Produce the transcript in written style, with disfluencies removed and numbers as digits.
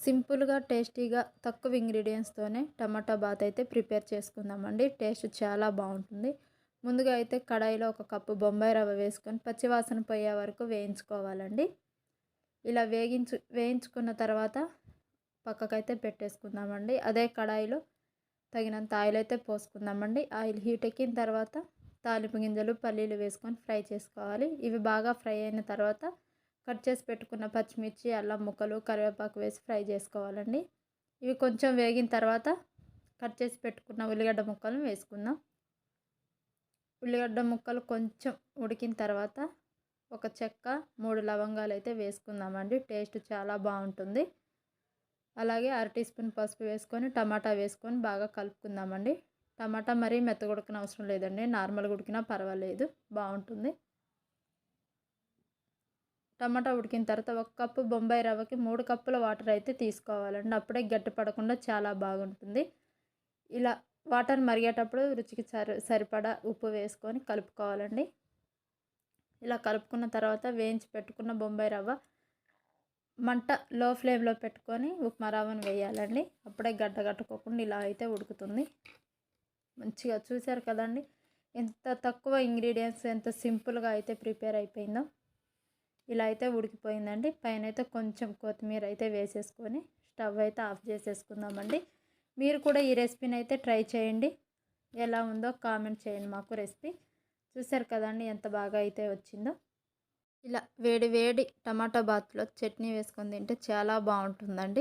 సింపుల్‌గా, టేస్టీగా తక్కువ ఇంగ్రీడియెంట్స్‌తోనే టమాటా బాత్ అయితే ప్రిపేర్ చేసుకుందామండి. టేస్ట్ చాలా బావుంటుంది. ముందుగా అయితే కడాయిలో ఒక కప్పు బొంబాయి రవ్వ వేసుకొని పచ్చివాసన పోయే వరకు వేయించుకోవాలండి. ఇలా వేయించుకున్న తర్వాత పక్కకైతే పెట్టేసుకుందామండి. అదే కడాయిలో తగినంత ఆయిల్ అయితే పోసుకుందామండి. ఆయిల్ హీట్ ఎక్కిన తర్వాత తాలింపు గింజలు, పల్లీలు వేసుకొని ఫ్రై చేసుకోవాలి. ఇవి బాగా ఫ్రై అయిన తర్వాత కట్ చేసి పెట్టుకున్న పచ్చిమిర్చి, అల్లం ముక్కలు, కరివేపాకు వేసి ఫ్రై చేసుకోవాలండి. ఇవి కొంచెం వేగిన తర్వాత కట్ చేసి పెట్టుకున్న ఉల్లిగడ్డ ముక్కలను వేసుకుందాం. ఉల్లిగడ్డ ముక్కలు కొంచెం ఉడికిన తర్వాత ఒక చెక్క, 3 లవంగాలు అయితే వేసుకుందామండి. టేస్ట్ చాలా బాగుంటుంది. అలాగే అర టీ స్పూన్ పసుపు వేసుకొని టమాటా వేసుకొని బాగా కలుపుకుందామండి. టమాటా మరీ మెత్తగా ఉడకనవసరం లేదండి. నార్మల్గా ఉడికినా పర్వాలేదు, బాగుంటుంది. టమాటా ఉడికిన తర్వాత ఒక కప్పు బొంబాయి రవ్వకి 3 కప్పుల వాటర్ అయితే తీసుకోవాలండి. అప్పుడే గట్టి పడకుండా చాలా బాగుంటుంది. ఇలా వాటర్ మరిగేటప్పుడు రుచికి సరిపడా ఉప్పు వేసుకొని కలుపుకోవాలండి. ఇలా కలుపుకున్న తర్వాత వేయించి పెట్టుకున్న బొంబాయి రవ్వ మంట లో ఫ్లేమ్లో పెట్టుకొని ఉప్మా రవ్వను వేయాలండి. అప్పుడే గడ్డ కట్టుకోకుండా ఇలా అయితే ఉడుకుతుంది. మంచిగా చూసారు కదండి, ఎంత తక్కువ ఇంగ్రీడియంట్స్, ఎంత సింపుల్గా అయితే ప్రిపేర్ అయిపోయిందో. ఇలా అయితే ఉడికిపోయిందండి. పైన అయితే కొంచెం కొత్తిమీర అయితే వేసేసుకొని స్టవ్ అయితే ఆఫ్ చేసేసుకుందామండి. మీరు కూడా ఈ రెసిపీని అయితే ట్రై చేయండి. ఎలా ఉందో కామెంట్ చేయండి మాకు రెసిపీ. చూసారు కదండి ఎంత బాగా అయితే వచ్చిందో. ఇలా వేడి వేడి టమాటా బాత్లో చట్నీ వేసుకొని తింటే చాలా బాగుంటుందండి.